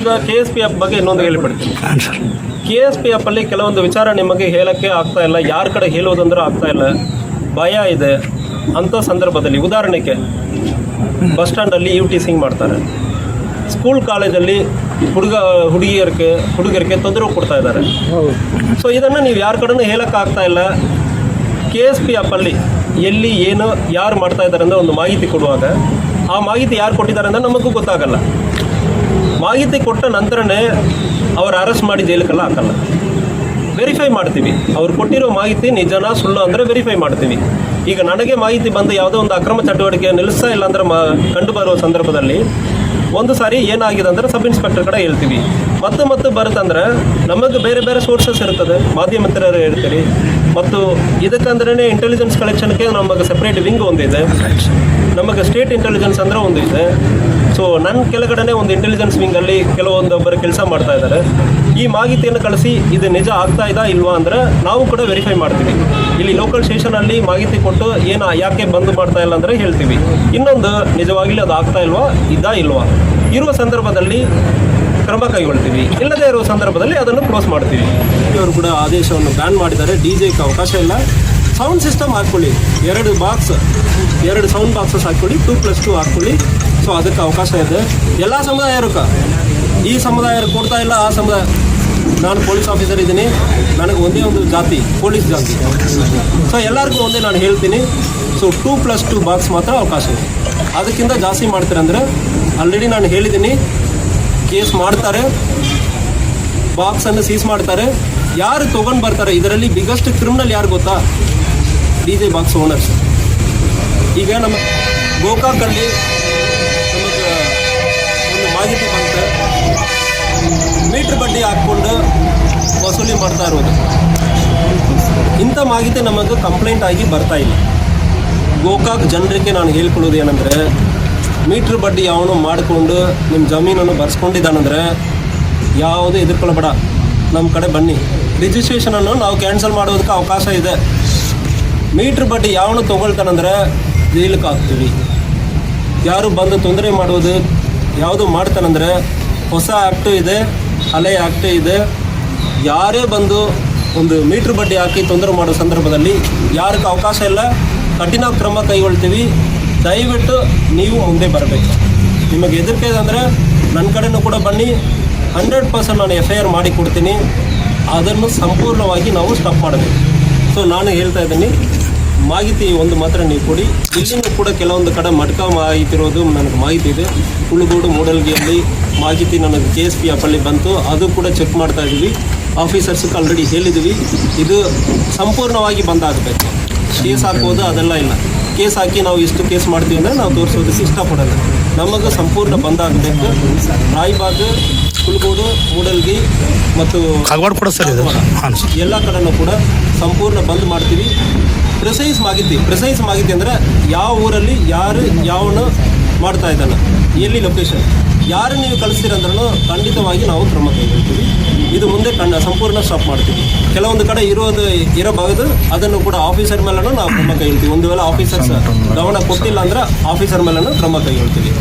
ಈಗ KSPF ಬಗ್ಗೆ ಇನ್ನೊಂದು ಹೇಳಿಬಿಡ್ತೀನಿ. KSPF ಅಲ್ಲಿ ಕೆಲವೊಂದು ವಿಚಾರ ನಿಮಗೆ ಹೇಳಕ್ಕೆ ಆಗ್ತಾ ಇಲ್ಲ, ಯಾರ ಕಡೆ ಹೇಳೋದಂದ್ರೆ ಆಗ್ತಾ ಇಲ್ಲ, ಭಯ ಇದೆ ಅಂಥ ಸಂದರ್ಭದಲ್ಲಿ, ಉದಾಹರಣೆಗೆ ಬಸ್ ಸ್ಟ್ಯಾಂಡಲ್ಲಿ UTCing ಮಾಡ್ತಾರೆ, ಸ್ಕೂಲ್ ಕಾಲೇಜಲ್ಲಿ ಹುಡುಗಿಯರಿಗೆ ತೊಂದರೆ ಕೊಡ್ತಾ ಇದ್ದಾರೆ. ಸೊ ಇದನ್ನು ನೀವು ಯಾರ ಕಡೆನೂ ಹೇಳೋಕ್ಕಾಗ್ತಾ ಇಲ್ಲ. KSPF ಅಲ್ಲಿ ಎಲ್ಲಿ ಏನು ಯಾರು ಮಾಡ್ತಾ ಇದ್ದಾರೆ ಅಂದರೆ ಒಂದು ಮಾಹಿತಿ ಕೊಡುವಾಗ ಆ ಮಾಹಿತಿ ಯಾರು ಕೊಟ್ಟಿದ್ದಾರೆ ಅಂದರೆ ನಮಗೂ ಗೊತ್ತಾಗಲ್ಲ. ಮಾಹಿತಿ ಕೊಟ್ಟ ನಂತರನೇ ಅವ್ರು ಅರೆಸ್ಟ್ ಮಾಡಿ ಜೈಲಿಗೆಲ್ಲ ಹಾಕಲ್ಲ, ವೆರಿಫೈ ಮಾಡ್ತೀವಿ. ಅವ್ರು ಕೊಟ್ಟಿರೋ ಮಾಹಿತಿ ನಿಜನಾ ಸುಳ್ಳು ಅಂದರೆ ವೆರಿಫೈ ಮಾಡ್ತೀವಿ. ಈಗ ನನಗೆ ಮಾಹಿತಿ ಬಂದು ಯಾವುದೋ ಒಂದು ಅಕ್ರಮ ಚಟುವಟಿಕೆ ನಿಲ್ಲಿಸ್ತಾ ಇಲ್ಲ ಅಂದರೆ ಕಂಡು ಬರುವ ಸಂದರ್ಭದಲ್ಲಿ ಒಂದು ಸಾರಿ ಏನಾಗಿದೆ ಅಂದರೆ ಸಬ್ ಇನ್ಸ್ಪೆಕ್ಟರ್ ಕಡೆ ಹೇಳ್ತೀವಿ. ಮತ್ತೆ ಬರುತ್ತಂದ್ರೆ ನಮಗೆ ಬೇರೆ ಬೇರೆ ಸೋರ್ಸಸ್ ಇರ್ತದೆ, ಮಾಧ್ಯಮ ಮಿತ್ರರು ಹೇಳ್ತೀರಿ. ಮತ್ತು ಇದಕ್ಕಂದ್ರೆ ಇಂಟೆಲಿಜೆನ್ಸ್ ಕಲೆಕ್ಷನ್ಗೆ ನಮಗೆ ಸೆಪ್ರೇಟ್ ವಿಂಗ್ ಒಂದಿದೆ, ನಮಗೆ ಸ್ಟೇಟ್ ಇಂಟೆಲಿಜೆನ್ಸ್ ಅಂದರೆ ಒಂದು ಇದೆ. ಸೊ ನನ್ನ ಕೆಳಗಡೆ ಒಂದು ಇಂಟೆಲಿಜೆನ್ಸ್ ವಿಂಗಲ್ಲಿ ಕೆಲವೊಂದೊಬ್ಬರು ಕೆಲಸ ಮಾಡ್ತಾ ಇದ್ದಾರೆ. ಈ ಮಾಹಿತಿಯನ್ನು ಕಳಿಸಿ ಇದು ನಿಜ ಆಗ್ತಾ ಇದಾ ಇಲ್ವಾ ಅಂದರೆ ನಾವು ಕೂಡ ವೆರಿಫೈ ಮಾಡ್ತೀವಿ. ಇಲ್ಲಿ ಲೋಕಲ್ ಸ್ಟೇಷನಲ್ಲಿ ಮಾಹಿತಿ ಕೊಟ್ಟು ಯಾಕೆ ಬಂದ್ ಮಾಡ್ತಾ ಇಲ್ಲ ಅಂದರೆ ಹೇಳ್ತೀವಿ. ಇನ್ನೊಂದು ನಿಜವಾಗ್ಲೂ ಅದು ಆಗ್ತಾ ಇಲ್ವಾ ಇಲ್ವಾ ಇರುವ ಸಂದರ್ಭದಲ್ಲಿ ಕ್ರಮ ಕೈಗೊಳ್ತೀವಿ, ಇಲ್ಲದೇ ಇರುವ ಸಂದರ್ಭದಲ್ಲಿ ಅದನ್ನು ಕ್ಲೋಸ್ ಮಾಡ್ತೀವಿ. ಇವರು ಕೂಡ ಆದೇಶವನ್ನು ಬ್ಯಾನ್ ಮಾಡಿದ್ದಾರೆ. DJಗೆ ಅವಕಾಶ ಇಲ್ಲ. ಸೌಂಡ್ ಸಿಸ್ಟಮ್ ಹಾಕ್ಕೊಳ್ಳಿ, 2 ಸೌಂಡ್ ಬಾಕ್ಸಸ್ ಹಾಕ್ಕೊಳ್ಳಿ, 2+2 ಹಾಕ್ಕೊಳ್ಳಿ. ಸೊ ಅದಕ್ಕೆ ಅವಕಾಶ ಇದೆ. ಎಲ್ಲ ಸಮುದಾಯಕ್ಕೆ, ಈ ಸಮುದಾಯರು ಕೊಡ್ತಾ ಇಲ್ಲ, ಆ ಸಮುದಾಯ. ನಾನು ಪೊಲೀಸ್ ಆಫೀಸರ್ ಇದ್ದೀನಿ, ನನಗೆ ಒಂದೇ ಒಂದು ಜಾತಿ, ಪೊಲೀಸ್ ಜಾತಿ. ಸೊ ಎಲ್ಲರಿಗೂ ಒಂದೇ ನಾನು ಹೇಳ್ತೀನಿ. ಸೊ 2+2 ಬಾಕ್ಸ್ ಮಾತ್ರ ಅವಕಾಶ ಇದೆ. ಅದಕ್ಕಿಂತ ಜಾಸ್ತಿ ಮಾಡ್ತೀರಂದರೆ ಆಲ್ರೆಡಿ ನಾನು ಹೇಳಿದ್ದೀನಿ, ಕೇಸ್ ಮಾಡ್ತಾರೆ, ಬಾಕ್ಸನ್ನು ಸೀಸ್ ಮಾಡ್ತಾರೆ. ಯಾರು ತೊಗೊಂಡು ಬರ್ತಾರೆ, ಇದರಲ್ಲಿ ಬಿಗ್ಗೆಸ್ಟ್ ಕ್ರಿಮಿನಲ್ ಯಾರು ಗೊತ್ತಾ? DJ box owners. ಈಗ ನಮ್ಮ ಗೋಕಾಕಲ್ಲಿ ನಮಗೆ ಒಂದು ಮಾಹಿತಿ ಬಂತು, ಮೀಟ್ರ್ ಬಡ್ಡಿ ಹಾಕ್ಕೊಂಡು ವಸೂಲಿ ಮಾಡ್ತಾ ಇರೋದು. ಇಂಥ ಮಾಹಿತಿ ನಮಗೆ ಕಂಪ್ಲೇಂಟ್ ಆಗಿ ಬರ್ತಾ ಇಲ್ಲ. ಗೋಕಾಕ್ ಜನರಿಗೆ ನಾನು ಹೇಳ್ಕೊಳ್ಳೋದು ಏನಂದರೆ, ಮೀಟ್ರ್ ಬಡ್ಡಿ ಯಾವನು ಮಾಡಿಕೊಂಡು ನಿಮ್ಮ ಜಮೀನನ್ನು ಬರ್ಸ್ಕೊಂಡಿದ್ದಾನಂದರೆ ಯಾವುದೂ ಎದುರ್ಕೊಳ್ಳಬೇಡ, ನಮ್ಮ ಕಡೆ ಬನ್ನಿ. ರಿಜಿಸ್ಟ್ರೇಷನನ್ನು ನಾವು ಕ್ಯಾನ್ಸಲ್ ಮಾಡೋದಕ್ಕೆ ಅವಕಾಶ ಇದೆ. ಮೀಟ್ರ್ ಬಡ್ಡಿ ಯಾವನು ತೊಗೊಳ್ತಾನಂದರೆ ಜೈಲಿಗೆ ಹಾಕ್ತೀವಿ. ಯಾರು ಬಂದು ತೊಂದರೆ ಮಾಡೋದು ಯಾವುದು ಮಾಡ್ತಾನಂದರೆ ಹೊಸ ಆ್ಯಕ್ಟು ಇದೆ, ಹಳೆ ಆ್ಯಕ್ಟು ಇದೆ. ಯಾರೇ ಬಂದು ಒಂದು ಮೀಟ್ರ್ ಬಡ್ಡಿ ಹಾಕಿ ತೊಂದರೆ ಮಾಡೋ ಸಂದರ್ಭದಲ್ಲಿ ಯಾರಿಗೆ ಅವಕಾಶ ಇಲ್ಲ, ಕಠಿಣ ಕ್ರಮ ಕೈಗೊಳ್ತೀವಿ. ದಯವಿಟ್ಟು ನೀವು ಮುಂದೆ ಬರಬೇಕು. ನಿಮಗೆ ಹೆದರಿಕೆ ಇದೆ ಅಂದರೆ ನನ್ನ ಕಡೆನೂ ಕೂಡ ಬನ್ನಿ, 100% ನಾನು FIR ಮಾಡಿ ಕೊಡ್ತೀನಿ. ಅದನ್ನು ಸಂಪೂರ್ಣವಾಗಿ ನಾವು ಸ್ಟಾಪ್ ಮಾಡಬೇಕು. ಸೊ ನಾನು ಹೇಳ್ತಾ ಇದ್ದೀನಿ, ಮಾಹಿತಿ ಒಂದು ಮಾತ್ರ ನೀವು ಕೊಡಿ. ಇಲ್ಲಿನೂ ಕೂಡ ಕೆಲವೊಂದು ಕಡೆ ಮಡ್ಕ ಮಾಹಿತಿ ಇರೋದು ನನಗೆ ಮಾಹಿತಿ ಇದೆ. ಕುಳುಗೋಡು ಮೂಡಲ್ಗಿಯಲ್ಲಿ ಮಾಹಿತಿ ನನಗೆ KSPF ಅಲ್ಲಿ ಬಂತು, ಅದು ಕೂಡ ಚೆಕ್ ಮಾಡ್ತಾ ಇದ್ದೀವಿ. ಆಫೀಸರ್ಸ್ಗೆ ಆಲ್ರೆಡಿ ಹೇಳಿದ್ದೀವಿ, ಇದು ಸಂಪೂರ್ಣವಾಗಿ ಬಂದಾಗಬೇಕು. ಕೇಸ್ ಹಾಕೋದು ಅದೆಲ್ಲ ಇಲ್ಲ. ಕೇಸ್ ಹಾಕಿ ನಾವು ಇಷ್ಟು ಕೇಸ್ ಮಾಡ್ತೀವಿ ಅಂದರೆ ನಾವು ತೋರಿಸೋದಕ್ಕೆ ಇಷ್ಟಪಡಲ್ಲ. ನಮಗೆ ಸಂಪೂರ್ಣ ಬಂದಾಗಬೇಕು. ರಾಯಬಾಗ್, ಕುಳುಗೋಡು, ಮೂಡಲ್ಗಿ ಮತ್ತು ಎಲ್ಲ ಕಡೆನೂ ಕೂಡ ಸಂಪೂರ್ಣ ಬಂದ್ ಮಾಡ್ತೀವಿ. ಪ್ರಿಸೈಸ್ ಮಾಹಿತಿ ಅಂದರೆ ಯಾವ ಊರಲ್ಲಿ ಯಾರು ಯಾವನು ಮಾಡ್ತಾ ಇದ್ದಾನೆ, ಎಲ್ಲಿ ಲೊಕೇಶನ್, ಯಾರು ನೀವು ಕಳಿಸ್ತೀರಂದ್ರೂ ಖಂಡಿತವಾಗಿ ನಾವು ಕ್ರಮ ಕೈಗೊಳ್ತೀವಿ. ಇದು ಮುಂದೆ ಸಂಪೂರ್ಣ ಸ್ಟಾಪ್ ಮಾಡ್ತೀವಿ. ಕೆಲವೊಂದು ಕಡೆ ಇರಬಹುದು, ಅದನ್ನು ಕೂಡ ಆಫೀಸರ್ ಮೇಲೂ ನಾವು ಕ್ರಮ ಕೈಗೊಳ್ತೀವಿ. ಒಂದು ವೇಳೆ ಆಫೀಸರ್ಸ್ ಗಮನ ಕೊಟ್ಟಿಲ್ಲ ಅಂದರೆ ಆಫೀಸರ್ ಮೇಲೂ ಕ್ರಮ ಕೈಗೊಳ್ತೀವಿ.